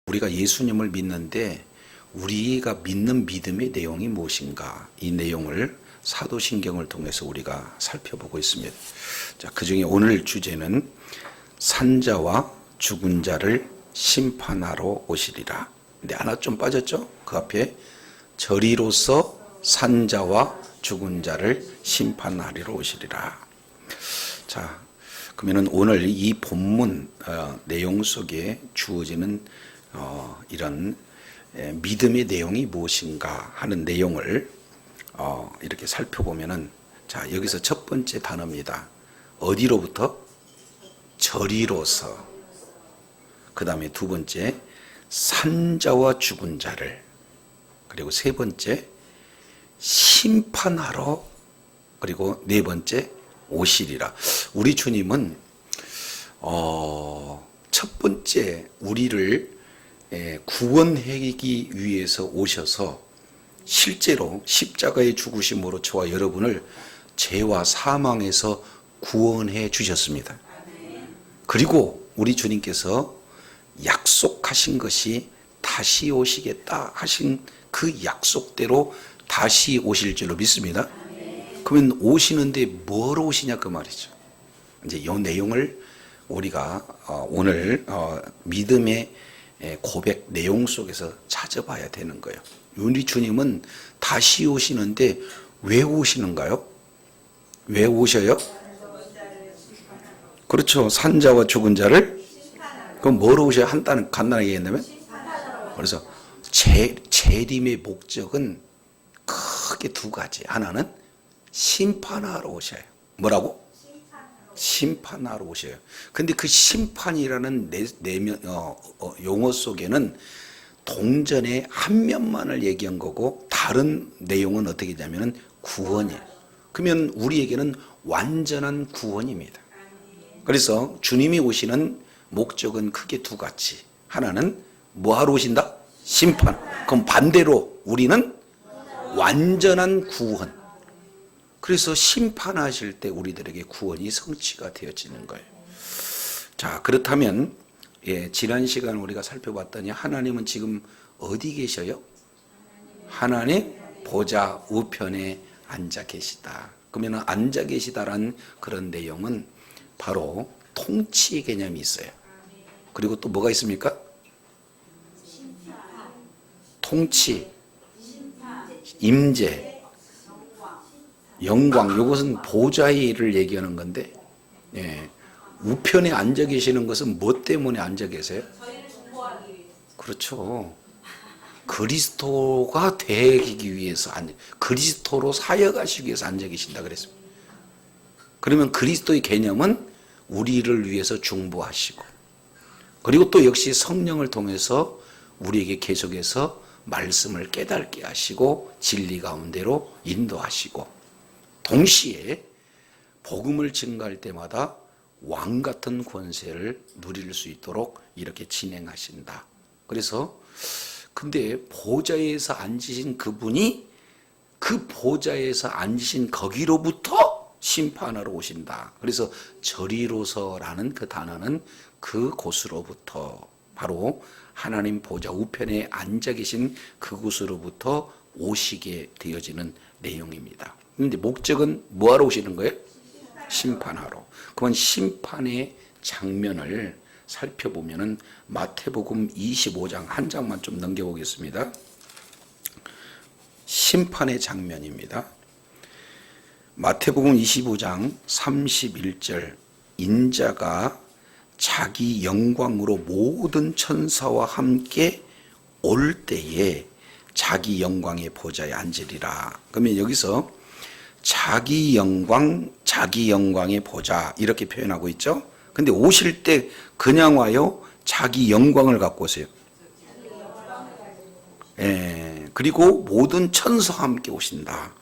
우리가 예수님을 믿는데 우리가 믿는 믿음의 내용이 무엇인가, 이 내용을 사도신경을 통해서 우리가 살펴보고 있습니다. 자, 그중에 오늘 주제는 산자와 죽은 자를 심판하러 오시리라. 근데 하나 좀 빠졌죠? 그 앞에 저리로서 산자와 죽은 자를 심판하리러 오시리라. 자, 그러면은 오늘 이 본문 내용 속에 주어지는 이런 믿음의 내용이 무엇인가 하는 내용을 이렇게 살펴보면은, 자, 여기서 첫 번째 단어입니다. 어디로부터? 저리로서. 그 다음에 두 번째, 산자와 죽은 자를. 그리고 세 번째, 심판하러. 그리고 네 번째, 오시리라. 우리 주님은 첫 번째 우리를 구원하기 위해서 오셔서 실제로 십자가의 죽으심으로 저와 여러분을 죄와 사망에서 구원해 주셨습니다. 그리고 우리 주님께서 약속하신 것이 다시 오시겠다 하신 그 약속대로 다시 오실 줄로 믿습니다. 그러면 오시는데 뭐로 오시냐 그 말이죠. 이제 이 내용을 우리가 오늘 믿음의 고백 내용 속에서 찾아봐야 되는 거예요. 우리 주님은 다시 오시는데 왜 오시는가요? 왜 오셔요? 그렇죠. 산자와 죽은 자를. 그럼 뭐로 오셔야 간단하게 얘기한다면? 그래서 재림의 목적은 크게 두 가지. 하나는 심판하러 오셔요. 뭐라고? 심판하러 오셔요. 근데 그 심판이라는 용어 속에는 동전의 한 면만을 얘기한 거고, 다른 내용은 어떻게 되냐면은 구원이에요. 그러면 우리에게는 완전한 구원입니다. 그래서 주님이 오시는 목적은 크게 두 가지. 하나는 뭐 하러 오신다? 심판. 그럼 반대로 우리는 완전한 구원. 그래서 심판하실 때 우리들에게 구원이 성취가 되어지는 거예요. 자, 그렇다면 지난 시간 우리가 살펴봤더니 하나님은 지금 어디 계셔요? 하나님 보좌 우편에 앉아 계시다. 그러면 앉아 계시다라는 그런 내용은 바로 통치 개념이 있어요. 그리고 또 뭐가 있습니까? 통치, 임재, 영광. 이것은 보좌의 일을 얘기하는 건데, 우편에 앉아 계시는 것은 뭐 때문에 앉아 계세요? 그렇죠. 그리스도가 되기 위해서, 그리스도로 사역하시기 위해서 앉아 계신다 그랬습니다. 그러면 그리스도의 개념은 우리를 위해서 중보하시고, 그리고 또 역시 성령을 통해서 우리에게 계속해서 말씀을 깨닫게 하시고 진리 가운데로 인도하시고, 동시에 복음을 증거할 때마다 왕 같은 권세를 누릴 수 있도록 이렇게 진행하신다. 그래서 근데 보좌에서 앉으신 그분이 그 보좌에서 앉으신 거기로부터 심판하러 오신다. 그래서 저리로서라는 그 단어는 그 곳으로부터, 바로 하나님 보좌 우편에 앉아 계신 그곳으로부터 오시게 되어지는 내용입니다. 그런데 목적은 뭐하러 오시는 거예요? 심판하러. 그건 심판의 장면을 살펴보면은 마태복음 25장 한 장만 좀 넘겨보겠습니다. 심판의 장면입니다. 마태복음 25장 31절, 인자가 자기 영광으로 모든 천사와 함께 올 때에 자기 영광의 보좌에 앉으리라. 그러면 여기서 자기 영광, 자기 영광의 보좌 이렇게 표현하고 있죠. 근데 오실 때 그냥 와요? 자기 영광을 갖고 오세요? 그리고 모든 천사와 함께 오신다.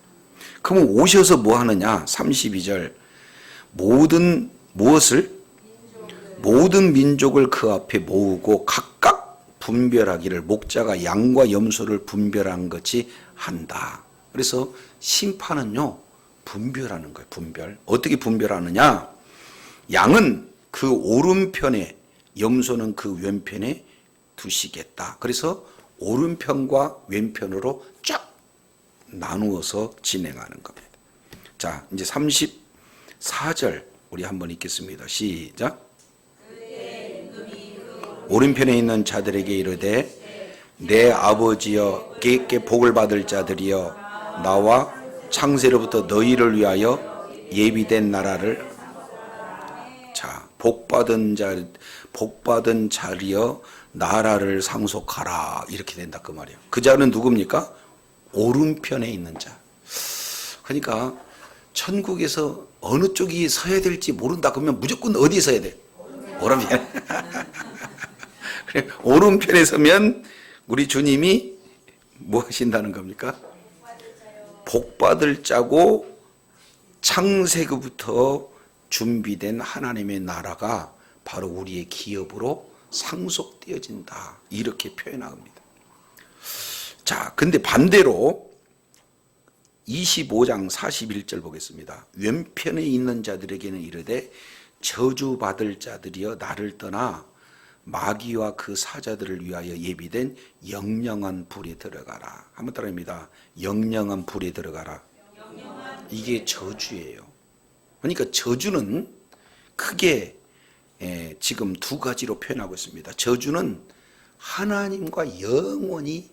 그러면 오셔서 뭐 하느냐? 32절, 모든 민족을 그 앞에 모으고 각각 분별하기를 목자가 양과 염소를 분별한 것이 한다. 그래서 심판은요, 분별하는 거예요. 분별. 어떻게 분별하느냐? 양은 그 오른편에, 염소는 그 왼편에 두시겠다. 그래서 오른편과 왼편으로 쫙 나누어서 진행하는 겁니다. 자, 이제 34절 우리 한번 읽겠습니다. 시작. 오른편에 있는 자들에게 이르되 내 아버지여 께 복을 받을 자들이여 나와 창세로부터 너희를 위하여 예비된 나라를 자 복받은 자리여 나라를 상속하라 이렇게 된다 그 말이에요. 그 자는 누굽니까? 오른편에 있는 자. 그러니까 천국에서 어느 쪽이 서야 될지 모른다 그러면 무조건 어디에 서야 돼? 오른편. 그래, 오른편에 서면 우리 주님이 뭐 하신다는 겁니까? 복받을 자고 창세기부터 준비된 하나님의 나라가 바로 우리의 기업으로 상속되어진다. 이렇게 표현합니다. 자, 근데 반대로 25장 41절 보겠습니다. 왼편에 있는 자들에게는 이르되 저주받을 자들이여 나를 떠나 마귀와 그 사자들을 위하여 예비된 영영한 불에 들어가라. 한번 따라합니다. 영영한 불에 들어가라. 이게 저주예요. 그러니까 저주는 크게 지금 두 가지로 표현하고 있습니다. 저주는 하나님과 영원히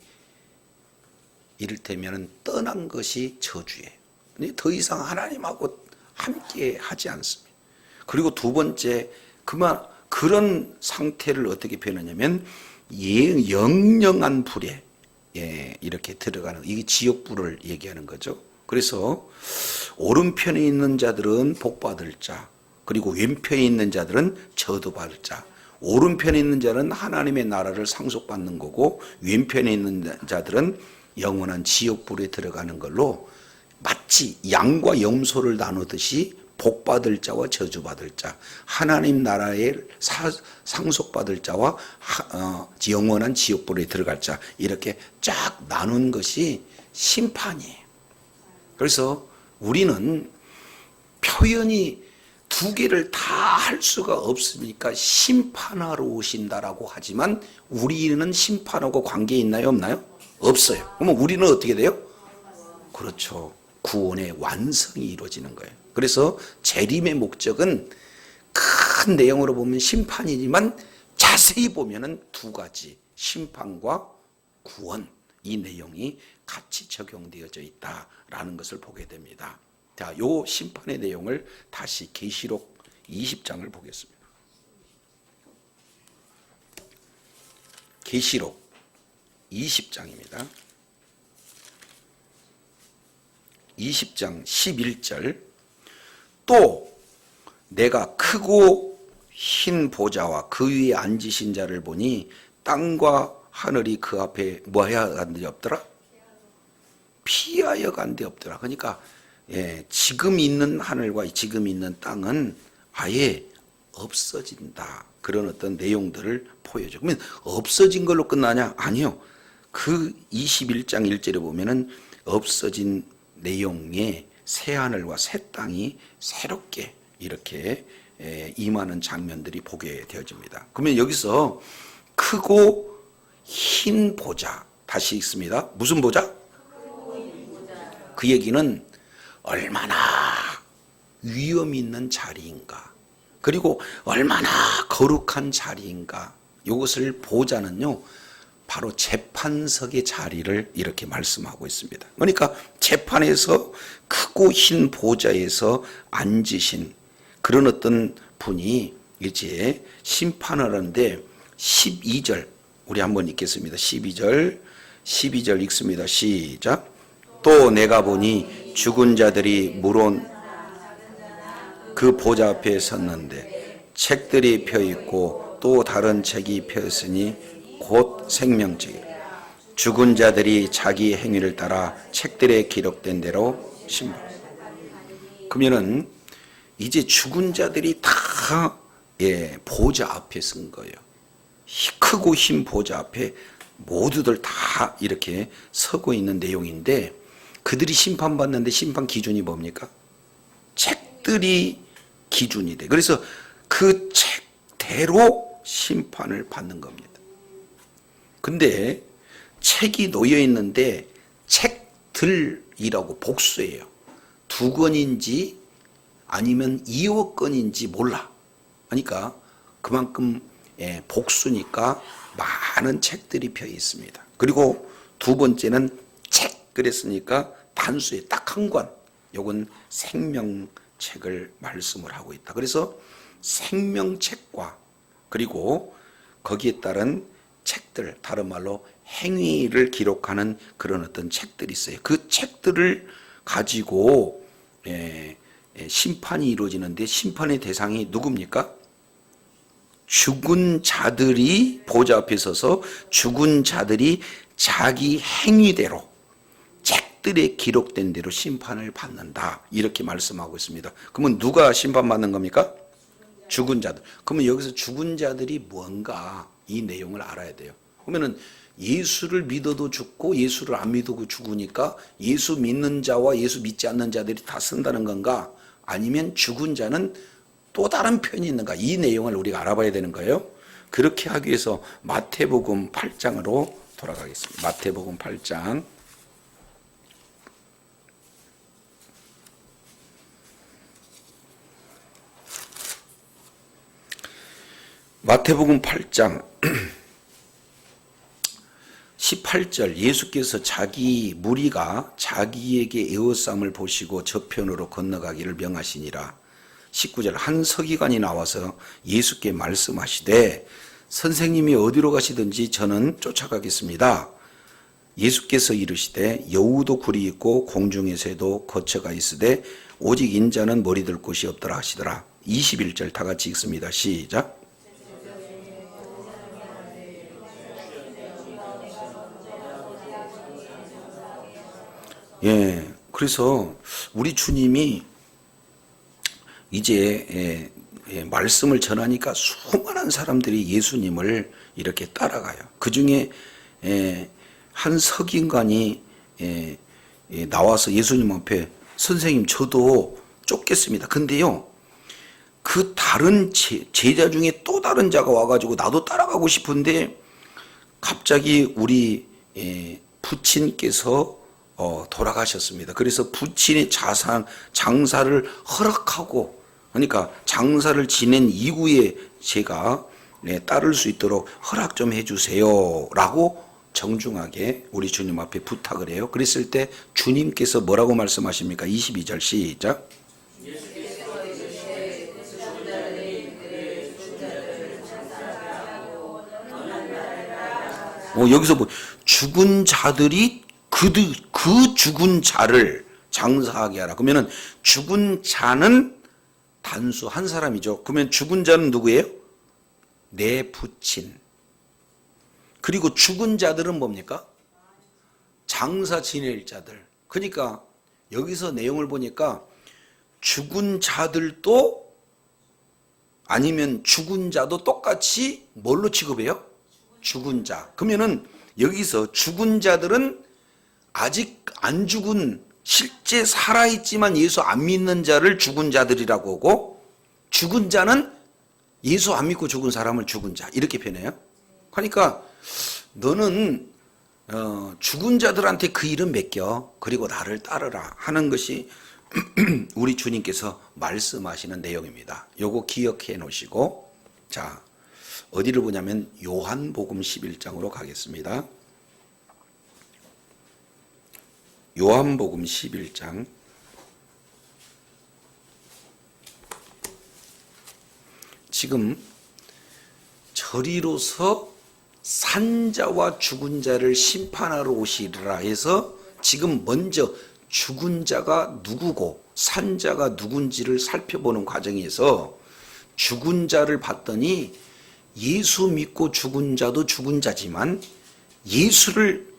이를테면 떠난 것이 저주예요. 더 이상 하나님하고 함께 하지 않습니다. 그리고 두 번째 그런 상태를 어떻게 표현하냐면 영영한 불에 이렇게 들어가는 이게 지옥불을 얘기하는 거죠. 그래서 오른편에 있는 자들은 복받을 자 그리고 왼편에 있는 자들은 저주받을 자. 오른편에 있는 자는 하나님의 나라를 상속받는 거고 왼편에 있는 자들은 영원한 지옥불에 들어가는 걸로 마치 양과 염소를 나누듯이 복받을 자와 저주받을 자, 하나님 나라에 상속받을 자와 영원한 지옥불에 들어갈 자 이렇게 쫙 나눈 것이 심판이에요. 그래서 우리는 표현이 두 개를 다 할 수가 없으니까 심판하러 오신다라고 하지만 우리는 심판하고 관계 있나요? 없나요? 없어요. 그러면 우리는 어떻게 돼요? 그렇죠. 구원의 완성이 이루어지는 거예요. 그래서 재림의 목적은 큰 내용으로 보면 심판이지만 자세히 보면은 두 가지 심판과 구원 이 내용이 같이 적용되어져 있다라는 것을 보게 됩니다. 자, 요 심판의 내용을 다시 계시록 20장을 보겠습니다. 계시록 20장입니다. 20장 11절 또 내가 크고 흰 보좌와 그 위에 앉으신 자를 보니 땅과 하늘이 그 앞에 뭐해야 간 데 없더라? 피하여 간 데 없더라. 그러니까 지금 있는 하늘과 지금 있는 땅은 아예 없어진다. 그런 어떤 내용들을 보여줘. 그러면 없어진 걸로 끝나냐? 아니요. 그 21장 1절에 보면은 없어진 내용의 새 하늘과 새 땅이 새롭게 이렇게 임하는 장면들이 보게 되어집니다. 그러면 여기서 크고 흰 보좌 다시 읽습니다. 무슨 보좌? 그 얘기는 얼마나 위험 있는 자리인가 그리고 얼마나 거룩한 자리인가 이것을 보자는요 바로 재판석의 자리를 이렇게 말씀하고 있습니다. 그러니까 재판에서 크고 흰 보좌에서 앉으신 그런 어떤 분이 이제 심판을 하는데 12절 우리 한번 읽겠습니다. 12절 읽습니다. 시작. 또 내가 보니 죽은 자들이 물론 그 보좌 앞에 섰는데 책들이 펴있고 또 다른 책이 펴있으니 곧 생명책. 죽은 자들이 자기 행위를 따라 책들에 기록된 대로 심판. 그러면은 이제 죽은 자들이 다 보좌 앞에 선 거예요. 크고 흰 보좌 앞에 모두들 다 이렇게 서고 있는 내용인데 그들이 심판받는데 심판 기준이 뭡니까? 책들이 기준이 돼. 그래서 그 책대로 심판을 받는 겁니다. 근데 책이 놓여 있는데 책들이라고 복수예요. 2권인지 아니면 2억 건인지 몰라. 그러니까 그만큼 복수니까 많은 책들이 펴 있습니다. 그리고 두 번째는 책 그랬으니까 단수에 딱 한 권. 요건 생명책을 말씀을 하고 있다. 그래서 생명책과 그리고 거기에 따른 책들, 다른 말로 행위를 기록하는 그런 어떤 책들이 있어요. 그 책들을 가지고 심판이 이루어지는데 심판의 대상이 누굽니까? 죽은 자들이 보좌 앞에 서서 죽은 자들이 자기 행위대로 책들에 기록된 대로 심판을 받는다. 이렇게 말씀하고 있습니다. 그러면 누가 심판받는 겁니까? 죽은 자들. 그러면 여기서 죽은 자들이 뭔가 이 내용을 알아야 돼요. 그러면은 예수를 믿어도 죽고 예수를 안 믿어도 죽으니까 예수 믿는 자와 예수 믿지 않는 자들이 다 쓴다는 건가? 아니면 죽은 자는 또 다른 편이 있는가? 이 내용을 우리가 알아봐야 되는 거예요. 그렇게 하기 위해서 마태복음 8장으로 돌아가겠습니다. 마태복음 8장. 마태복음 8장 18절 예수께서 자기 무리가 자기에게 애워싸움을 보시고 저편으로 건너가기를 명하시니라. 19절 한 서기관이 나와서 예수께 말씀하시되 선생님이 어디로 가시든지 저는 쫓아가겠습니다. 예수께서 이르시되 여우도 굴이 있고 공중의 새도 거처가 있으되 오직 인자는 머리 들 곳이 없더라 하시더라. 21절 다 같이 읽습니다. 시작. 그래서 우리 주님이 이제 말씀을 전하니까 수많은 사람들이 예수님을 이렇게 따라가요. 그 중에 한 석인관이 나와서 예수님 앞에 선생님 저도 쫓겠습니다. 근데요 그 다른 제자 중에 또 다른 자가 와가지고 나도 따라가고 싶은데 갑자기 우리 부친께서 돌아가셨습니다. 그래서 부친의 장사를 허락하고 그러니까 장사를 지낸 이후에 제가 따를 수 있도록 허락 좀 해주세요 라고 정중하게 우리 주님 앞에 부탁을 해요. 그랬을 때 주님께서 뭐라고 말씀하십니까? 22절 시작. 여기서 뭐 죽은 자들이 그 죽은 자를 장사하게 하라. 그러면은 죽은 자는 단수 한 사람이죠. 그러면 죽은 자는 누구예요? 내 부친. 그리고 죽은 자들은 뭡니까? 장사 지낼 자들. 그러니까 여기서 내용을 보니까 죽은 자들도 아니면 죽은 자도 똑같이 뭘로 취급해요? 죽은 자. 그러면은 여기서 죽은 자들은 아직 안 죽은 실제 살아있지만 예수 안 믿는 자를 죽은 자들이라고 하고 죽은 자는 예수 안 믿고 죽은 사람을 죽은 자 이렇게 표현해요. 그러니까 너는 죽은 자들한테 그 일은 맡겨 그리고 나를 따르라 하는 것이 우리 주님께서 말씀하시는 내용입니다. 요거 기억해 놓으시고 자 어디를 보냐면 요한복음 11장으로 가겠습니다. 요한복음 11장 지금 저리로서 산자와 죽은 자를 심판하러 오시리라 해서 지금 먼저 죽은 자가 누구고 산자가 누군지를 살펴보는 과정에서 죽은 자를 봤더니 예수 믿고 죽은 자도 죽은 자지만 예수를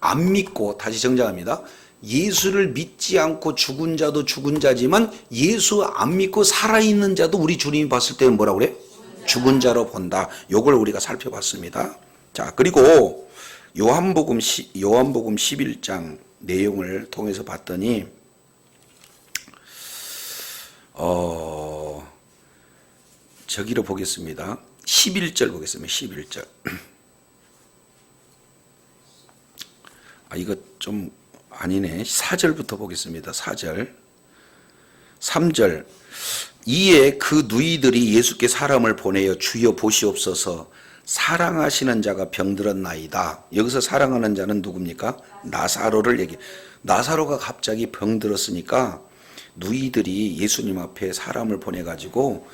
안 믿고 다시 정정합니다. 예수를 믿지 않고 죽은 자도 죽은 자지만 예수 안 믿고 살아있는 자도 우리 주님이 봤을 때는 뭐라고 그래? 죽은 자로 본다. 요걸 우리가 살펴봤습니다. 자, 그리고 요한복음 11장 내용을 통해서 봤더니 저기로 보겠습니다. 11절 보겠습니다. 11절. 이거 좀 아니네. 4절부터 보겠습니다. 4절. 3절. 이에 그 누이들이 예수께 사람을 보내어 주여 보시옵소서 사랑하시는 자가 병들었나이다. 여기서 사랑하는 자는 누굽니까? 나사로를 얘기. 나사로가 갑자기 병들었으니까 누이들이 예수님 앞에 사람을 보내가지고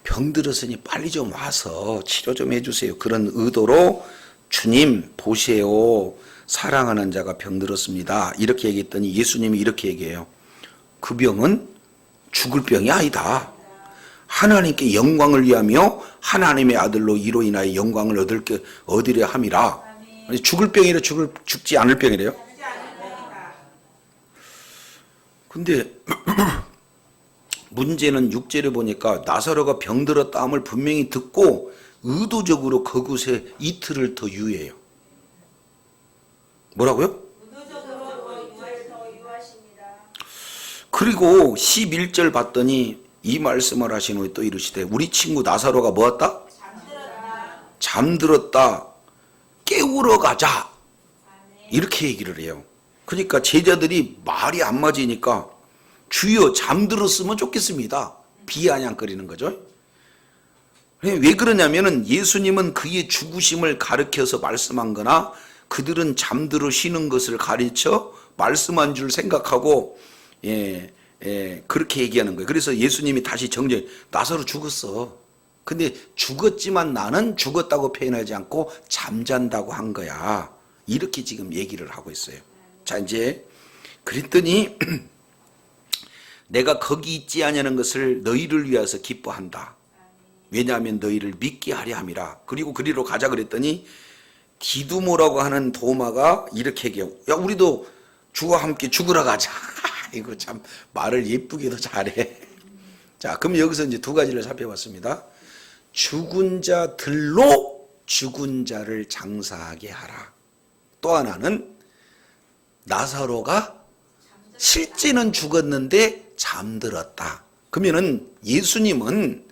병들었으니 빨리 좀 와서 치료 좀 해주세요. 그런 의도로 주님 보세요. 사랑하는 자가 병들었습니다. 이렇게 얘기했더니 예수님이 이렇게 얘기해요. 그 병은 죽을 병이 아니다. 하나님께 영광을 위하며 하나님의 아들로 이로 인하여 영광을 얻으려 함이라. 죽을 병이라 죽지 않을 병이래요. 근데 문제는 6절에 보니까 나사로가 병들었다 함을 분명히 듣고 의도적으로 그곳에 이틀을 더 유예해요. 뭐라고요? 그리고 11절 봤더니 이 말씀을 하신 후에 또 이르시되 우리 친구 나사로가 뭐였다? 잠들었다. 깨우러 가자. 이렇게 얘기를 해요. 그러니까 제자들이 말이 안 맞으니까 주여 잠들었으면 좋겠습니다. 비아냥거리는 거죠. 왜 그러냐면은 예수님은 그의 죽으심을 가르쳐서 말씀한 거나 그들은 잠들어 쉬는 것을 가르쳐 말씀한 줄 생각하고 그렇게 얘기하는 거예요. 그래서 예수님이 다시 정정, 나사로 죽었어. 근데 죽었지만 나는 죽었다고 표현하지 않고 잠잔다고 한 거야. 이렇게 지금 얘기를 하고 있어요. 자, 이제 그랬더니 내가 거기 있지 아니하는 것을 너희를 위해서 기뻐한다. 왜냐하면 너희를 믿게 하려 함이라. 그리고 그리로 가자 그랬더니 디두모라고 하는 도마가 이렇게 얘기해요. 야, 우리도 주와 함께 죽으러 가자. 이거 참 말을 예쁘게도 잘해. 자, 그럼 여기서 이제 두 가지를 살펴봤습니다. 죽은 자들로 죽은 자를 장사하게 하라. 또 하나는 나사로가 실제는 죽었는데 잠들었다. 그러면은 예수님은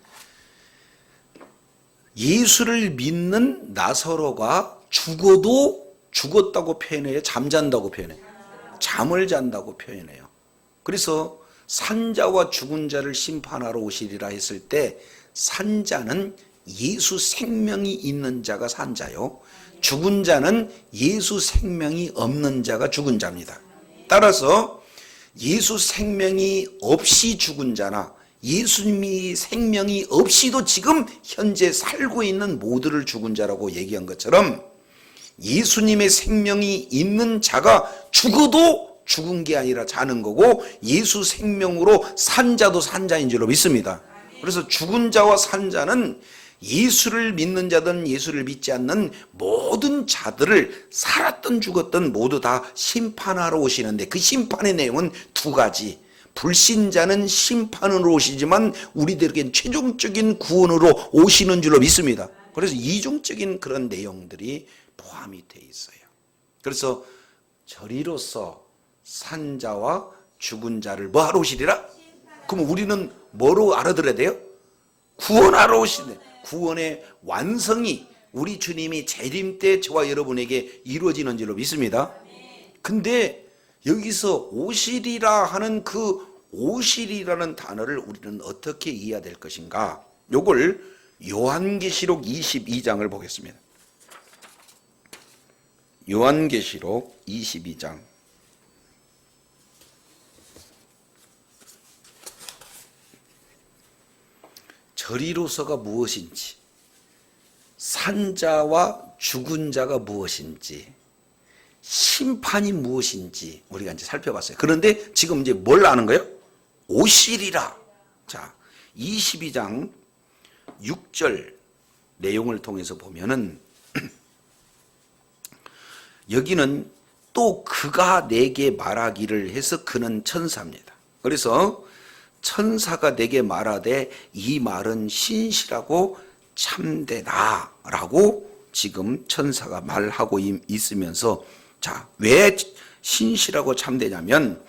예수를 믿는 나사로가 죽어도 죽었다고 표현해요? 잠잔다고 표현해요? 잠을 잔다고 표현해요. 그래서 산자와 죽은 자를 심판하러 오시리라 했을 때 산자는 예수 생명이 있는 자가 산자요. 죽은 자는 예수 생명이 없는 자가 죽은 자입니다. 따라서 예수 생명이 없이 죽은 자나 예수님이 생명이 없이도 지금 현재 살고 있는 모두를 죽은 자라고 얘기한 것처럼 예수님의 생명이 있는 자가 죽어도 죽은 게 아니라 자는 거고 예수 생명으로 산 자도 산 자인 줄로 믿습니다. 그래서 죽은 자와 산 자는 예수를 믿는 자든 예수를 믿지 않는 모든 자들을 살았든 죽었든 모두 다 심판하러 오시는데 그 심판의 내용은 두 가지. 불신자는 심판으로 오시지만 우리들에겐 최종적인 구원으로 오시는 줄로 믿습니다. 그래서 이중적인 그런 내용들이 포함이 되어 있어요. 그래서 저리로서 산 자와 죽은 자를 뭐 하러 오시리라? 그럼 우리는 뭐로 알아들어야 돼요? 구원하러 오시네. 구원의 완성이 우리 주님이 재림 때 저와 여러분에게 이루어지는 줄로 믿습니다. 근데 여기서 오시리라 하는 그 오시리라는 단어를 우리는 어떻게 이해해야 될 것인가? 요걸 요한계시록 22장을 보겠습니다. 요한계시록 22장. 저리로서가 무엇인지, 산자와 죽은 자가 무엇인지, 심판이 무엇인지 우리가 이제 살펴봤어요. 그런데 지금 이제 뭘 아는 거예요? 오시리라. 자, 22장 6절 내용을 통해서 보면은 여기는 또 그가 내게 말하기를 해서 그는 천사입니다. 그래서 천사가 내게 말하되 이 말은 신실하고 참되다라고 지금 천사가 말하고 있으면서 자, 왜 신실하고 참되냐면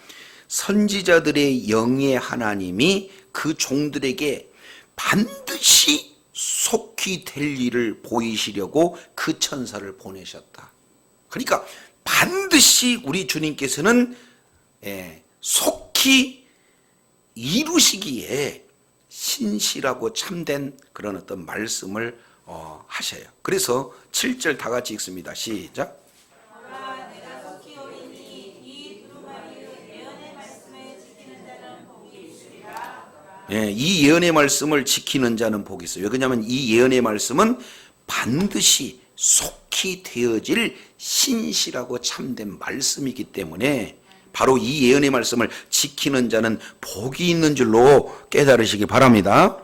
선지자들의 영의 하나님이 그 종들에게 반드시 속히 속히 될 일을 보이시려고 그 천사를 보내셨다. 그러니까 반드시 우리 주님께서는 속히 이루시기에 신실하고 참된 그런 어떤 말씀을 하셔요. 그래서 7절 다 같이 읽습니다. 시작. 이 예언의 말씀을 지키는 자는 복이 있어요. 왜냐하면 이 예언의 말씀은 반드시 속히 되어질 신실하고 참된 말씀이기 때문에 바로 이 예언의 말씀을 지키는 자는 복이 있는 줄로 깨달으시기 바랍니다.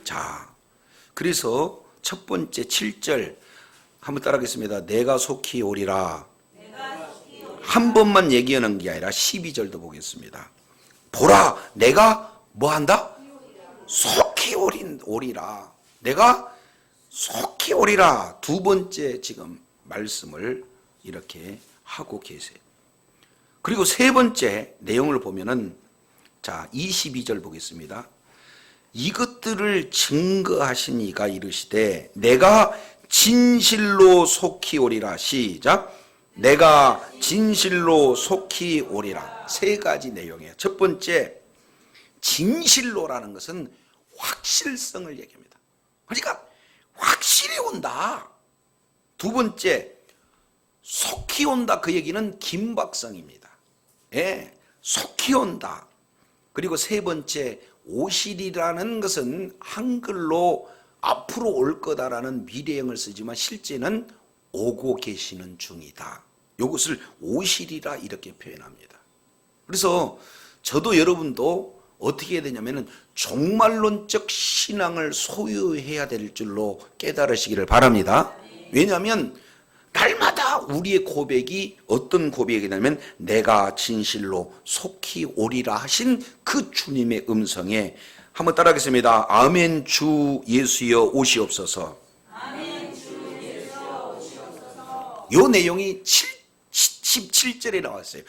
자, 그래서 첫 번째 7절 한번 따라하겠습니다. 내가 속히 오리라. 한 번만 얘기하는 게 아니라 12절도 보겠습니다. 보라, 내가 뭐 한다? 속히 오리라. 내가 속히 오리라. 두 번째 지금 말씀을 이렇게 하고 계세요. 그리고 세 번째 내용을 보면은 자 22절 보겠습니다. 이것들을 증거하신 이가 이르시되 내가 진실로 속히 오리라. 시작. 내가 진실로 속히 오리라. 세 가지 내용이에요. 첫 번째, 진실로라는 것은 확실성을 얘기합니다. 그러니까 확실히 온다. 두 번째, 속히 온다. 그 얘기는 긴박성입니다. 예, 속히 온다. 그리고 세 번째, 오시리라는 것은 한글로 앞으로 올 거다라는 미래형을 쓰지만 실제는 오고 계시는 중이다. 이것을 오시리라 이렇게 표현합니다. 그래서 저도 여러분도 어떻게 해야 되냐면은 종말론적 신앙을 소유해야 될 줄로 깨달으시기를 바랍니다. 왜냐하면 날마다 우리의 고백이 어떤 고백이냐면 내가 진실로 속히 오리라 하신 그 주님의 음성에 한번 따라하겠습니다. 아멘 주 예수여 오시옵소서. 아멘 주 예수여 오시옵소서. 이 내용이 17절에 나왔어요.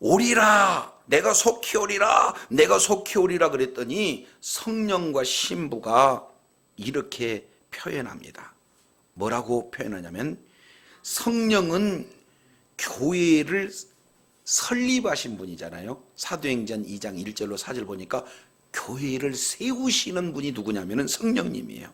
오리라, 내가 속히 오리라, 내가 속히 오리라 그랬더니 성령과 신부가 이렇게 표현합니다. 뭐라고 표현하냐면 성령은 교회를 설립하신 분이잖아요. 사도행전 2장 1절로 4절 보니까 교회를 세우시는 분이 누구냐면 성령님이에요.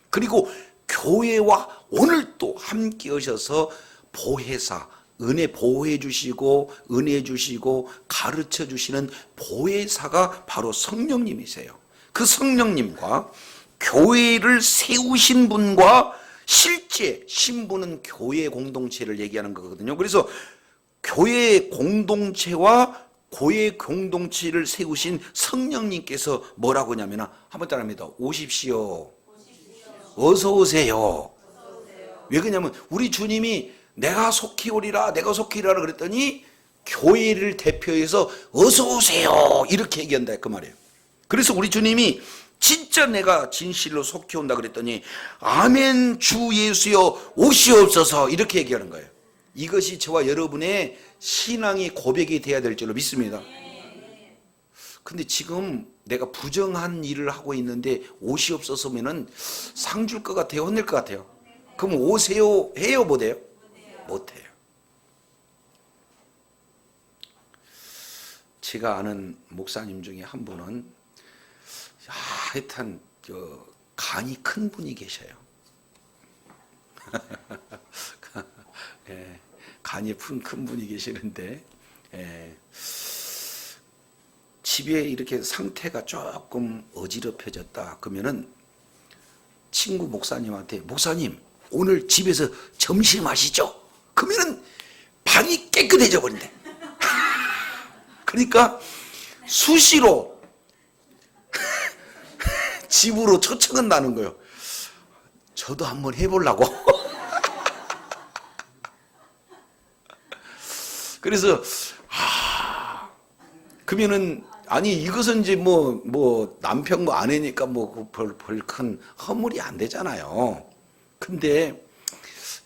그리고 교회와 오늘 또 함께 하셔서 보혜사, 은혜 보호해 주시고 은혜 주시고 가르쳐 주시는 보혜사가 바로 성령님이세요. 그 성령님과 교회를 세우신 분과 실제 신부는 교회 공동체를 얘기하는 거거든요. 그래서 교회 공동체와 교회 공동체를 세우신 성령님께서 뭐라고 하냐면 한번 따라합니다. 오십시오. 어서 오세요. 왜 그러냐면 우리 주님이 내가 속히 오리라 내가 속히 오리라 그랬더니 교회를 대표해서 어서 오세요 이렇게 얘기한다 그 말이에요. 그래서 우리 주님이 진짜 내가 진실로 속히 온다 그랬더니 아멘 주 예수여 오시옵소서 이렇게 얘기하는 거예요. 이것이 저와 여러분의 신앙의 고백이 돼야 될 줄로 믿습니다. 근데 지금 내가 부정한 일을 하고 있는데 오시옵소서면은 상 줄 것 같아요? 혼낼 것 같아요? 그럼 오세요 해요 못해요? 못해요. 제가 아는 목사님 중에 한 분은 하여튼 간이 큰 분이 계셔요. 예, 간이 큰 분이 계시는데 집에 이렇게 상태가 조금 어지럽혀졌다 그러면은 친구 목사님한테 목사님 오늘 집에서 점심 하시죠? 그러면은 방이 깨끗해져 버린대. 그러니까 수시로 집으로 초청은 나는 거예요. 저도 한번 해보려고. 그래서 그러면은 아니 이것은 이제 뭐 남편 뭐 아내니까 뭐 별 큰 허물이 안 되잖아요. 근데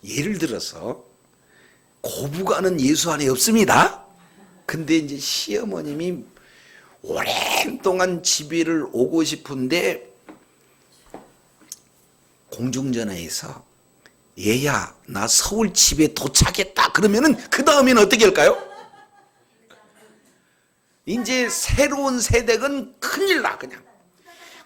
예를 들어서 고부가는 예수 안에 없습니다. 근데 이제 시어머님이 오랜 동안 집에를 오고 싶은데 공중전화에서 얘야 나 서울 집에 도착했다 그러면은 그 다음에는 어떻게 할까요? 이제 새로운 세대는 큰일 나. 그냥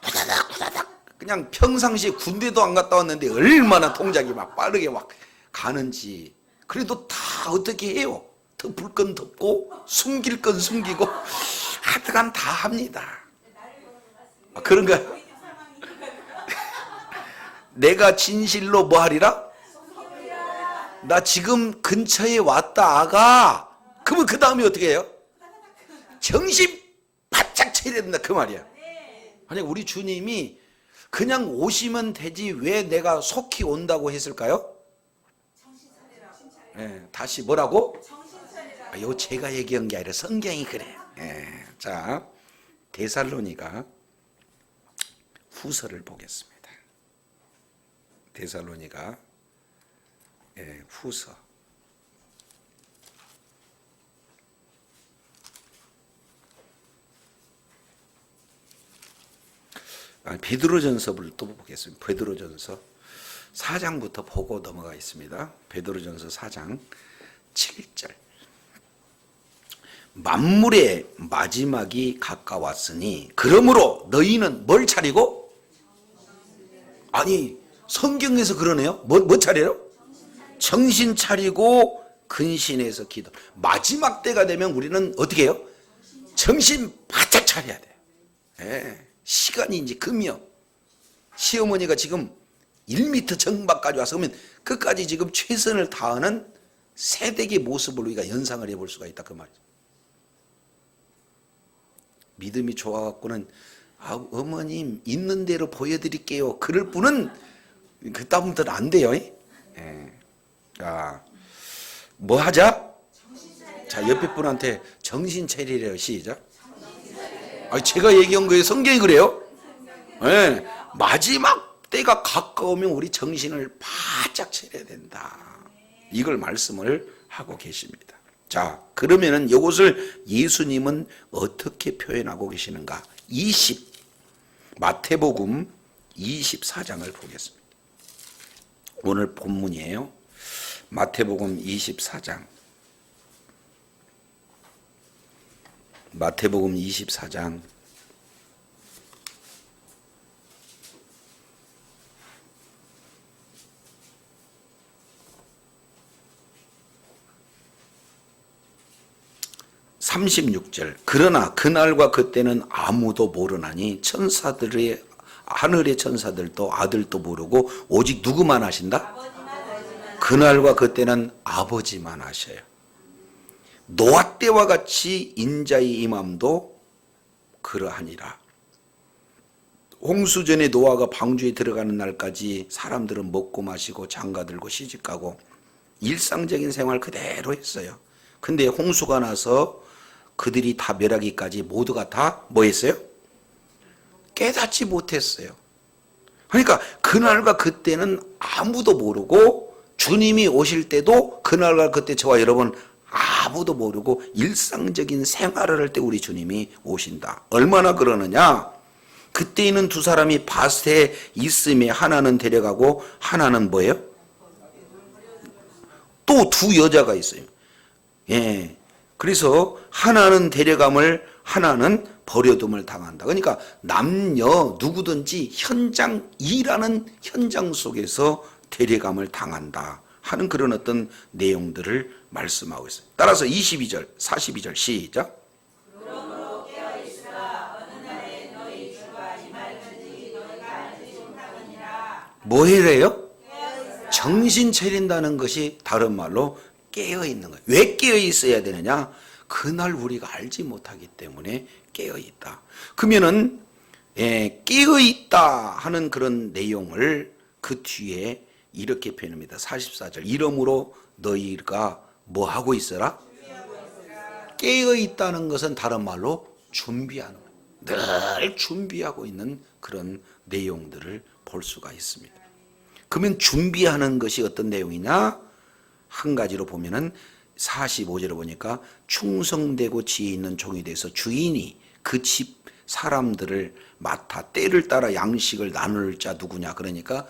후다닥 후다닥 그냥 평상시에 군대도 안 갔다 왔는데 얼마나 동작이 막 빠르게 막 가는지. 그래도 다 어떻게 해요? 덮을 건 덮고 숨길 건 숨기고 하여간 다 합니다. 그런가? 내가 진실로 뭐 하리라? 나 지금 근처에 왔다 아가. 그러면 그 다음에 어떻게 해요? 정신 바짝 차려야 된다 그 말이야. 아니 우리 주님이 그냥 오시면 되지 왜 내가 속히 온다고 했을까요? 네, 다시 뭐라고? 요 제가 얘기한 게 아니라 성경이 그래요. 자, 데살로니가 후서를 보겠습니다. 데살로니가 후서. 베드로전서를 또 보겠습니다. 베드로전서 4장부터 보고 넘어가 있습니다. 베드로전서 4장 7절. 만물의 마지막이 가까웠으니 그러므로 너희는 뭘 차리고? 아니 성경에서 그러네요. 뭐 차려요? 정신 차리고 근신해서 기도. 마지막 때가 되면 우리는 어떻게 해요? 정신 바짝 차려야 돼요. 시간이 이제 금이요. 시어머니가 지금 1m 정박까지 와서 그러면 끝까지 지금 최선을 다하는 세대의 모습을 우리가 연상을 해볼 수가 있다 그 말이죠. 믿음이 좋아갖고는 어머님 있는 대로 보여드릴게요 그럴 뿐은 그다음부터는 안 돼요. 뭐 하자? 자 옆에 분한테 정신 차리래요. 시작. 제가 얘기한 거예요. 성경이 그래요. 마지막 때가 가까우면 우리 정신을 바짝 차려야 된다. 이걸 말씀을 하고 계십니다. 자, 그러면은 이것을 예수님은 어떻게 표현하고 계시는가? 마태복음 24장을 보겠습니다. 오늘 본문이에요. 마태복음 24장. 마태복음 24장 36절. 그러나 그날과 그때는 아무도 모르나니 천사들의 하늘의 천사들도 아들도 모르고 오직 누구만 아신다? 그날과 그때는 아버지만 아셔요. 노아 때와 같이 인자의 임함도 그러하니라. 홍수전에 노아가 방주에 들어가는 날까지 사람들은 먹고 마시고 장가들고 시집가고 일상적인 생활 그대로 했어요. 근데 홍수가 나서 그들이 다 멸하기까지 모두가 다 뭐 했어요? 깨닫지 못했어요. 그러니까 그날과 그때는 아무도 모르고 주님이 오실 때도 그날과 그때 저와 여러분 아무도 모르고 일상적인 생활을 할 때 우리 주님이 오신다. 얼마나 그러느냐? 그때 있는 두 사람이 밭에 있음에 하나는 데려가고 하나는 뭐예요? 또 두 여자가 있어요. 그래서 하나는 데려감을 하나는 버려둠을 당한다. 그러니까 남녀 누구든지 일하는 현장 속에서 데려감을 당한다 하는 그런 어떤 내용들을 말씀하고 있어요. 따라서 22절, 42절 시작. 그러므로 깨어있으라. 어느 날에 너희 주가 임할는지 너희가 알지 못하느니라. 뭐 해래요? 정신 차린다는 것이 다른 말로 깨어있는 거예요. 왜 깨어있어야 되느냐? 그날 우리가 알지 못하기 때문에 깨어있다. 그러면은 깨어있다 하는 그런 내용을 그 뒤에 이렇게 표현합니다. 44절. 이러므로 너희가 뭐 하고 있어라? 깨어있다는 것은 다른 말로 준비하는 거예요. 늘 준비하고 있는 그런 내용들을 볼 수가 있습니다. 그러면 준비하는 것이 어떤 내용이냐? 한 가지로 보면은 45절을 보니까 충성되고 지혜 있는 종이 돼서 주인이 그 집 사람들을 맡아 때를 따라 양식을 나눌 자 누구냐? 그러니까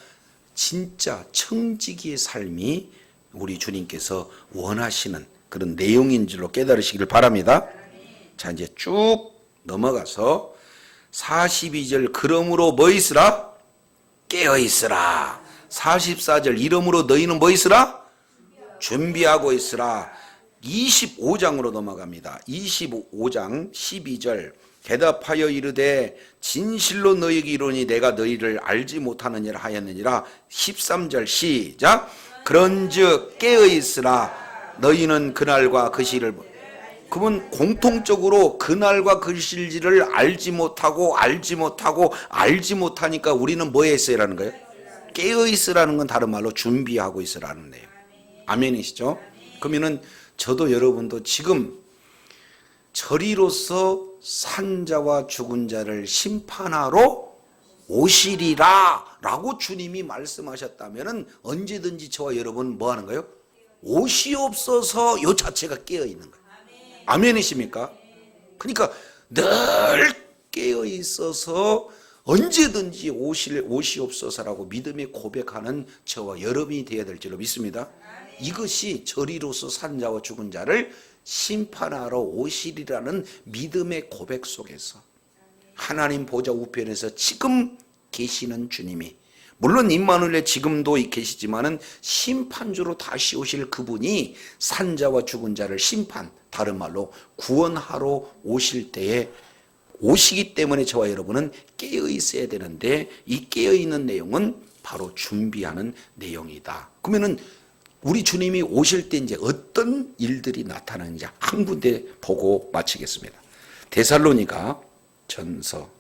진짜 청지기의 삶이 우리 주님께서 원하시는 그런 내용인 줄로 깨달으시기를 바랍니다. 자, 이제 쭉 넘어가서 42절 그러므로 뭐 있으라? 깨어 있으라. 44절 이러므로 너희는 뭐 있으라? 준비하고 있으라. 25장으로 넘어갑니다. 25장 12절 대답하여 이르되 진실로 너희에게 이르노니 내가 너희를 알지 못하느니라 하였느니라. 13절 시작. 그런즉 깨어 있으라. 너희는 그날과 그 시를. 그러면 공통적으로 그날과 그 시를 알지 못하니까 우리는 뭐 했어요라는 거예요? 깨어 있으라는 건 다른 말로 준비하고 있으라는 거예요. 아멘이시죠? 그러면은 저도 여러분도 지금 저리로서 산자와 죽은 자를 심판하러 오시리라 라고 주님이 말씀하셨다면 언제든지 저와 여러분 뭐 하는 거예요? 오시옵소서 요 자체가 깨어 있는 거예요. 아멘이십니까? 그러니까 늘 깨어 있어서 언제든지 오시옵소서라고 믿음의 고백하는 저와 여러분이 되어야 될 줄로 믿습니다. 이것이 저리로서 산 자와 죽은 자를 심판하러 오시리라는 믿음의 고백 속에서 하나님 보좌 우편에서 지금 계시는 주님이, 물론 임마누엘에 지금도 계시지만은 심판주로 다시 오실 그분이 산 자와 죽은 자를 심판, 다른 말로 구원하러 오실 때에 오시기 때문에 저와 여러분은 깨어 있어야 되는데, 이 깨어 있는 내용은 바로 준비하는 내용이다. 그러면은 우리 주님이 오실 때 이제 어떤 일들이 나타나는지 한 군데 보고 마치겠습니다. 데살로니가 전서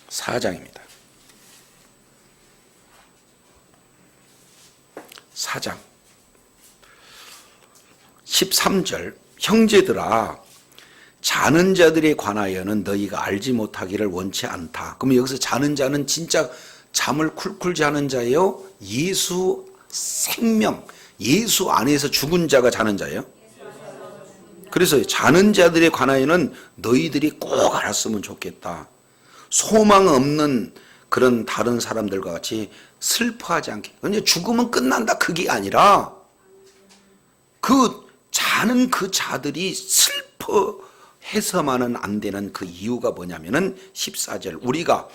4장입니다. 4장 13절 형제들아 자는 자들에 관하여는 너희가 알지 못하기를 원치 않다. 그러면 여기서 자는 자는 진짜 잠을 쿨쿨 자는 자예요? 예수 생명, 예수 안에서 죽은 자가 자는 자예요? 그래서 자는 자들에 관하여는 너희들이 꼭 알았으면 좋겠다. 소망 없는 그런 다른 사람들과 같이 슬퍼하지 않게. 근데 죽으면 끝난다 그게 아니라 그 자는 그 자들이 슬퍼해서만은 안 되는 그 이유가 뭐냐면은 14절 우리가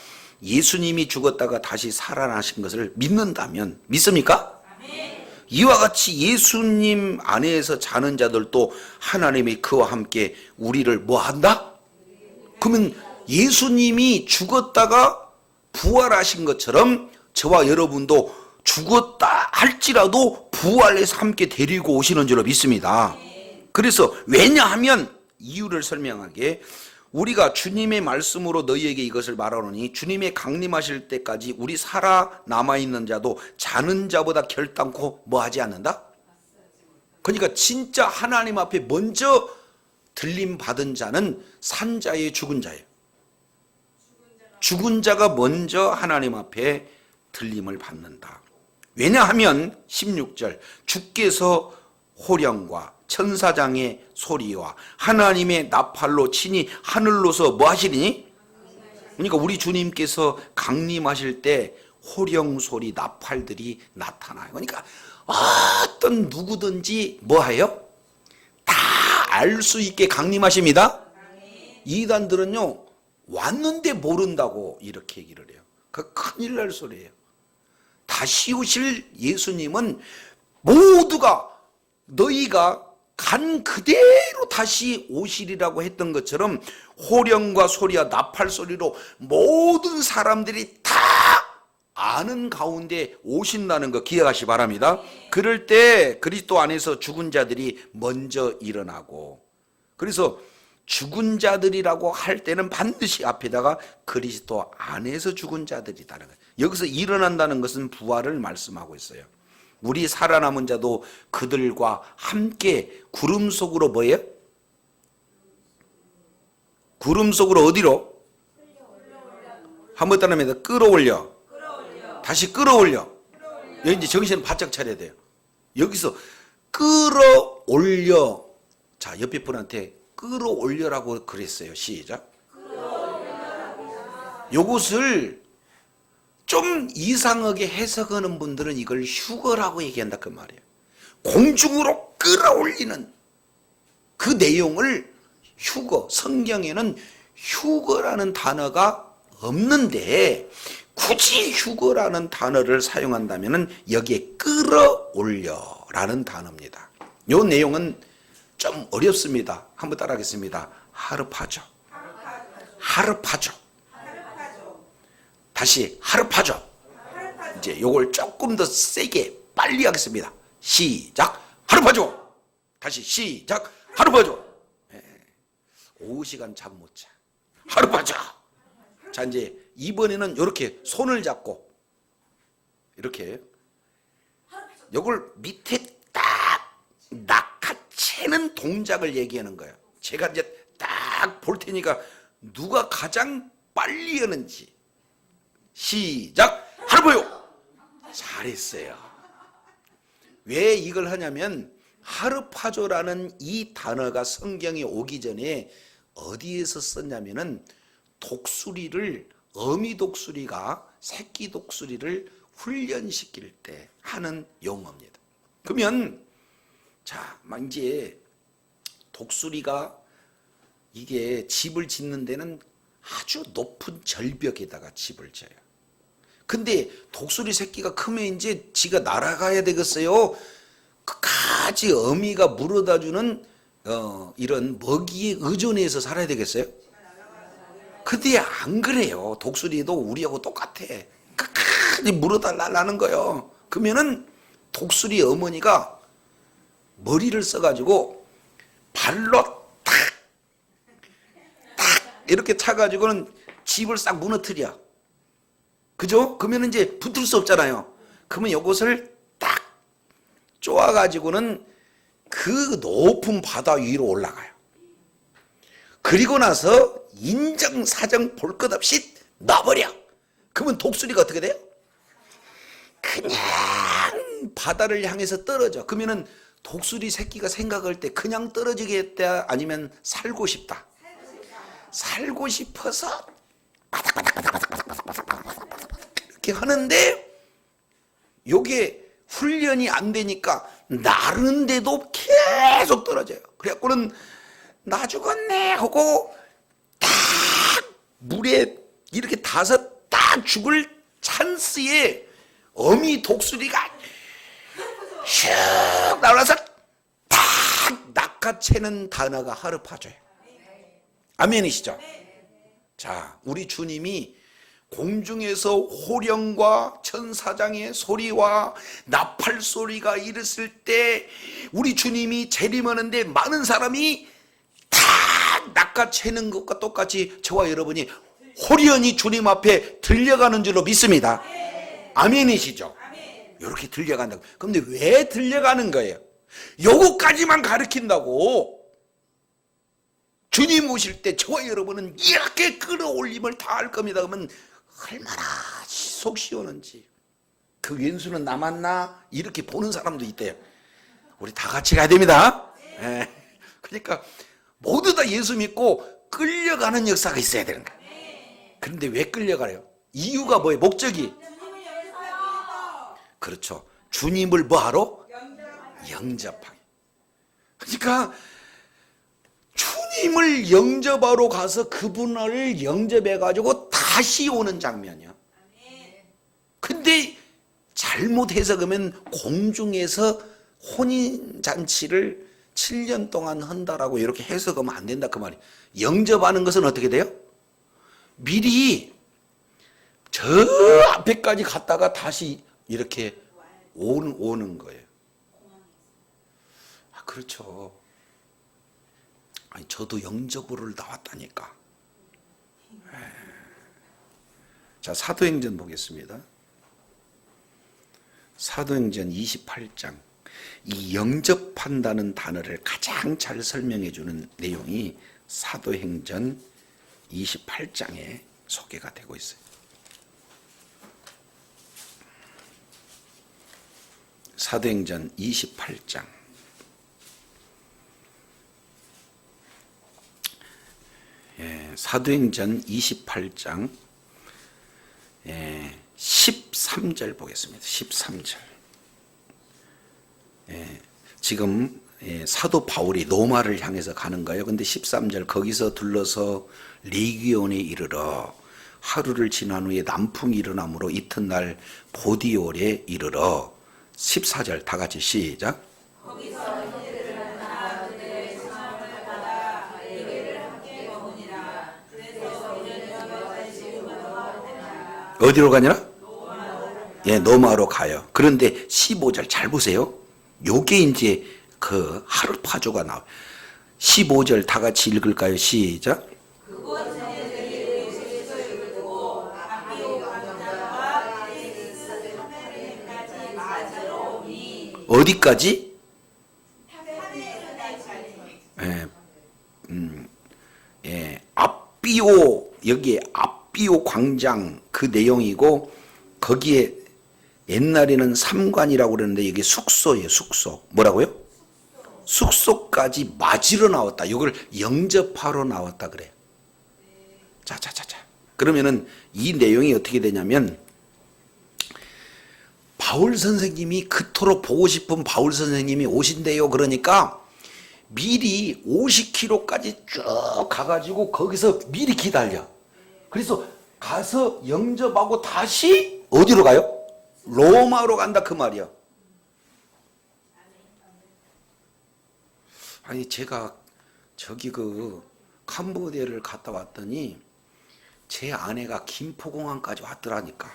예수님이 죽었다가 다시 살아나신 것을 믿는다면, 믿습니까? 이와 같이 예수님 안에서 자는 자들도 하나님이 그와 함께 우리를 뭐 한다? 그러면 예수님이 죽었다가 부활하신 것처럼 저와 여러분도 죽었다 할지라도 부활해서 함께 데리고 오시는 줄로 믿습니다. 그래서 왜냐하면 이유를 설명하게 우리가 주님의 말씀으로 너희에게 이것을 말하노니 주님의 강림하실 때까지 우리 살아남아있는 자도 자는 자보다 결단코 뭐 하지 않는다? 그러니까 진짜 하나님 앞에 먼저 들림 받은 자는 산 자의 죽은 자예요. 죽은 자가 먼저 하나님 앞에 들림을 받는다. 왜냐하면 16절 주께서 호령과 천사장의 소리와 하나님의 나팔로 친히 하늘로서 뭐 하시리니? 그러니까 우리 주님께서 강림하실 때 호령 소리 나팔들이 나타나요. 그러니까 어떤 누구든지 뭐 해요? 다 알 수 있게 강림하십니다. 이단들은요 왔는데 모른다고 이렇게 얘기를 해요. 그 큰일 날 소리예요. 다시 오실 예수님은 모두가 너희가 간 그대로 다시 오시리라고 했던 것처럼 호령과 소리와 나팔 소리로 모든 사람들이 다 아는 가운데 오신다는 거 기억하시 바랍니다. 그럴 때 그리스도 안에서 죽은 자들이 먼저 일어나고, 그래서 죽은 자들이라고 할 때는 반드시 앞에다가 그리스도 안에서 죽은 자들이다는 거예요. 여기서 일어난다는 것은 부활을 말씀하고 있어요. 우리 살아남은 자도 그들과 함께 구름 속으로 뭐예요? 구름 속으로 어디로? 한번 따라합니다. 끌어올려. 다시 끌어올려. 여기 이제 정신 바짝 차려야 돼요. 여기서 끌어올려 자, 옆에 분한테 끌어올려라고 그랬어요. 시작. 요것을 좀 이상하게 해석하는 분들은 이걸 휴거라고 얘기한다 그 말이에요. 공중으로 끌어올리는 그 내용을 휴거, 성경에는 휴거라는 단어가 없는데 굳이 휴거라는 단어를 사용한다면 여기에 끌어올려라는 단어입니다. 이 내용은 좀 어렵습니다. 한번 따라하겠습니다. 하르파죠. 하르파죠. 다시 하르파죠. 이제 요걸 조금 더 세게 빨리 하겠습니다. 시작. 하르파죠. 다시 시작. 하르파죠. 오후 시간 잠 못 자. 하르파죠. 자, 이제 이번에는 이렇게 손을 잡고 이렇게 요걸 밑에 딱 낚아채는 동작을 얘기하는 거예요. 제가 이제 딱 볼 테니까 누가 가장 빨리 하는지. 시작. 하르파요. 잘했어요. 왜 이걸 하냐면 하르파조라는 이 단어가 성경에 오기 전에 어디에서 썼냐면은 독수리를, 어미 독수리가 새끼 독수리를 훈련시킬 때 하는 용어입니다. 그러면 자, 막 이제 독수리가 이게 집을 짓는 데는 아주 높은 절벽에다가 집을 져요. 근데 독수리 새끼가 크면 이제 지가 날아가야 되겠어요. 끝까지 어미가 물어다 주는 이런 먹이에 의존해서 살아야 되겠어요? 근데 안 그래요. 독수리도 우리하고 똑같아. 끝까지 물어달라는 거예요. 그러면은 독수리 어머니가 머리를 써가지고 발로 탁 이렇게 차가지고는 집을 싹 무너뜨려. 그죠? 그러면 이제 붙을 수 없잖아요. 그러면 이것을 딱 쪼아가지고는 그 높은 바다 위로 올라가요. 그리고 나서 인정사정 볼 것 없이 놔버려. 그러면 독수리가 어떻게 돼요? 그냥 바다를 향해서 떨어져. 그러면은 독수리 새끼가 생각할 때 그냥 떨어지겠다 아니면 살고 싶다. 살고 싶어서 이렇게 하는데 요게 훈련이 안 되니까 나르는데도 계속 떨어져요. 그래갖고는 나 죽었네 하고 딱 물에 이렇게 닿아서 딱 죽을 찬스에 어미 독수리가 슉 나와서 딱 낚아채는 단어가 하르파조예요. 아멘이시죠? 자, 우리 주님이 공중에서 호령과 천사장의 소리와 나팔 소리가 일었을 때 우리 주님이 재림하는데 많은 사람이 다 낚아채는 것과 똑같이 저와 여러분이 호련히 주님 앞에 들려가는 줄로 믿습니다. 아멘이시죠? 이렇게 들려간다고. 그런데 왜 들려가는 거예요? 요거까지만 가르친다고 주님 오실 때 저와 여러분은 이렇게 끌어올림을 다 할 겁니다. 그러면 얼마나 속 시원한지. 그 왼수는 남았나? 이렇게 보는 사람도 있대요. 우리 다 같이 가야 됩니다. 네. 그러니까 모두 다 예수 믿고 끌려가는 역사가 있어야 되는 거예요. 그런데 왜 끌려가요? 이유가 뭐예요? 목적이? 그렇죠. 주님을 뭐하러? 영접하기. 그러니까 주님을 영접하러 가서 그분을 영접해가지고 다시 오는 장면이야. 근데 잘못 해석하면 공중에서 혼인잔치를 7년 동안 한다라고 이렇게 해석하면 안 된다 그 말이에요. 영접하는 것은 어떻게 돼요? 미리 저 앞에까지 갔다가 다시 이렇게 오는 거예요. 아, 그렇죠. 아니, 저도 영접으로 나왔다니까. 자, 사도행전 보겠습니다. 사도행전 28장. 이 영접한다는 단어를 가장 잘 설명해 주는 내용이 사도행전 28장에 소개가 되고 있어요. 사도행전 28장 사도행전 28장 13절 보겠습니다. 13절. 지금 사도 바울이 로마를 향해서 가는 거예요. 근데 13절 거기서 둘러서 리기온에 이르러 하루를 지난 후에 남풍이 일어나므로 이튿날 보디올에 이르러 14절 다 같이 시작. 어디로 가냐? 노마로 가요. 그런데 15절 잘 보세요. 요게 이제 그 하루파조가 나와요. 15절 다 같이 읽을까요? 시작. 어디까지? 앞비오, 여기에 앞비오 광장 그 내용이고, 거기에 옛날에는 삼관이라고 그러는데 이게 숙소예요. 숙소. 뭐라고요? 숙소까지 맞으러 나왔다. 이걸 영접하러 나왔다 그래요. 자자자자. 그러면은 이 내용이 어떻게 되냐면, 바울 선생님이 그토록 보고 싶은 바울 선생님이 오신대요. 그러니까 미리 50km까지 쭉 가가지고 거기서 미리 기다려. 그래서 가서 영접하고 다시 어디로 가요? 로마로 간다 그 말이야. 아니 제가 저기 그 캄보디아를 갔다 왔더니 제 아내가 김포공항까지 왔더라니까.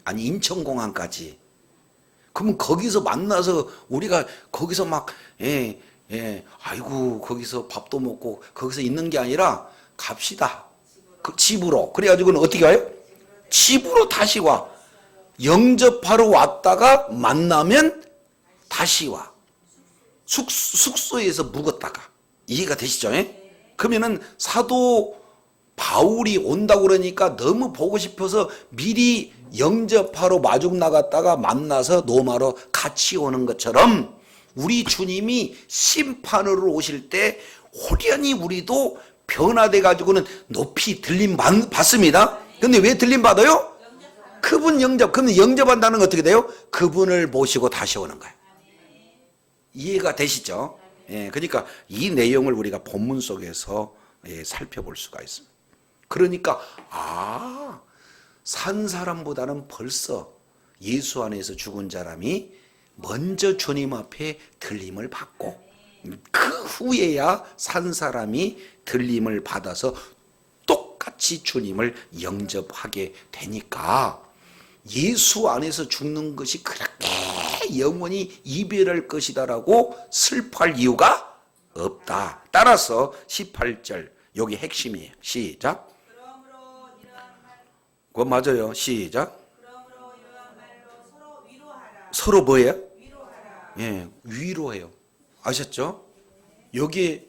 아니 인천공항까지. 그러면 거기서 만나서 우리가 거기서 막 아이고 거기서 밥도 먹고 거기서 있는 게 아니라 갑시다. 그 집으로. 그래가지고는 어떻게 와요? 집으로 다시 와. 영접하러 왔다가 만나면 다시 와. 숙소에서 묵었다가. 이해가 되시죠? 그러면은 사도 바울이 온다고 그러니까 너무 보고 싶어서 미리 영접하러 마중 나갔다가 만나서 로마로 같이 오는 것처럼 우리 주님이 심판으로 오실 때 호련히 우리도 변화돼 가지고는 높이 들림 받습니다. 근데 왜 들림 받아요? 그분 영접. 그럼 영접한다는 건 어떻게 돼요? 그분을 모시고 다시 오는 거예요. 이해가 되시죠? 그러니까 이 내용을 우리가 본문 속에서 살펴볼 수가 있습니다. 그러니까 산 사람보다는 벌써 예수 안에서 죽은 사람이 먼저 주님 앞에 들림을 받고 그 후에야 산 사람이 들림을 받아서 똑같이 주님을 영접하게 되니까 예수 안에서 죽는 것이 그렇게 영원히 이별할 것이다라고 슬퍼할 이유가 없다. 따라서 18절 여기 핵심이에요. 시작. 그거 맞아요. 시작. 서로 뭐예요? 위로해요. 아셨죠? 여기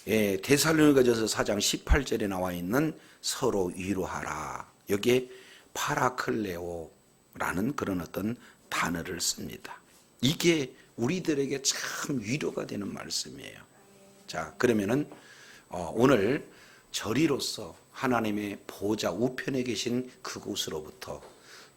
데살로니가전서 4장 18절에 나와 있는 서로 위로하라. 여기에 파라클레오라는 그런 어떤 단어를 씁니다. 이게 우리들에게 참 위로가 되는 말씀이에요. 자, 그러면은 오늘 저리로서 하나님의 보좌 우편에 계신 그곳으로부터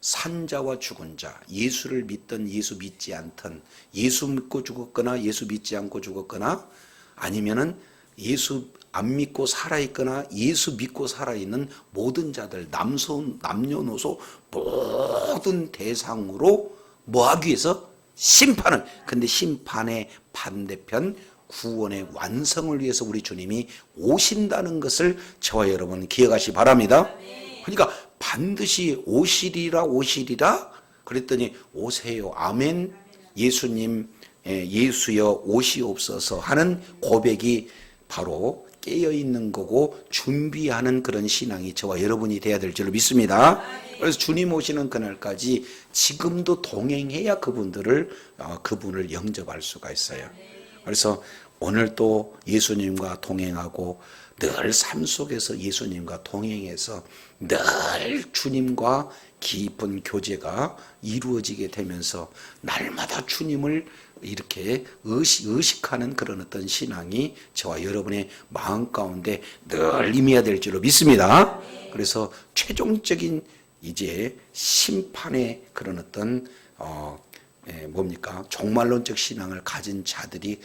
산자와 죽은 자, 예수를 믿든 예수 믿지 않든, 예수 믿고 죽었거나 예수 믿지 않고 죽었거나 아니면은 예수 안 믿고 살아있거나 예수 믿고 살아있는 모든 자들, 남녀노소 모든 대상으로 뭐하기 위해서? 심판을. 근데 심판의 반대편 구원의 완성을 위해서 우리 주님이 오신다는 것을 저와 여러분 기억하시기 바랍니다. 그러니까 반드시 오시리라 그랬더니 오세요. 아멘. 예수님 예수여 오시옵소서 하는 고백이 바로 깨어있는 거고 준비하는 그런 신앙이 저와 여러분이 돼야 될 줄로 믿습니다. 그래서 주님 오시는 그날까지 지금도 동행해야 그분을 영접할 수가 있어요. 그래서 오늘 또 예수님과 동행하고 늘 삶 속에서 예수님과 동행해서 늘 주님과 깊은 교제가 이루어지게 되면서 날마다 주님을 이렇게 의식하는 그런 어떤 신앙이 저와 여러분의 마음 가운데 늘 임해야 될 줄로 믿습니다. 그래서 최종적인 이제 심판의 그런 어떤 뭡니까? 종말론적 신앙을 가진 자들이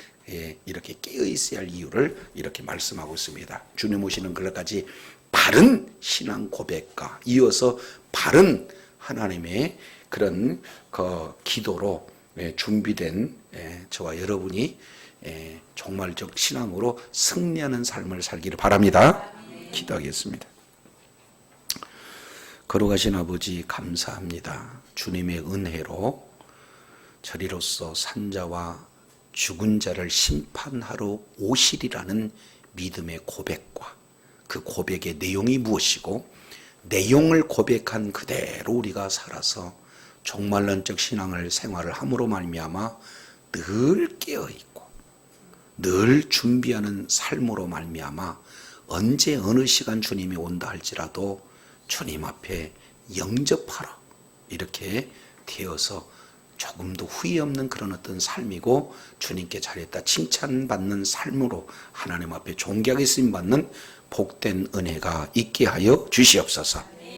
이렇게 깨어 있어야 할 이유를 이렇게 말씀하고 있습니다. 주님 오시는 그날까지 바른 신앙 고백과 이어서 바른 하나님의 그런 기도로 준비된 저와 여러분이 종말적 신앙으로 승리하는 삶을 살기를 바랍니다. 기도하겠습니다. 걸어가신 아버지 감사합니다. 주님의 은혜로 저리로서 산자와 죽은 자를 심판하러 오시리라는 믿음의 고백과 그 고백의 내용이 무엇이고 내용을 고백한 그대로 우리가 살아서 종말론적 신앙을 생활을 함으로 말미암아 늘 깨어있고 늘 준비하는 삶으로 말미암아 언제 어느 시간 주님이 온다 할지라도 주님 앞에 영접하라 이렇게 되어서 조금도 후회 없는 그런 어떤 삶이고 주님께 잘했다 칭찬받는 삶으로 하나님 앞에 존귀하게 쓰임받는 복된 은혜가 있게 하여 주시옵소서.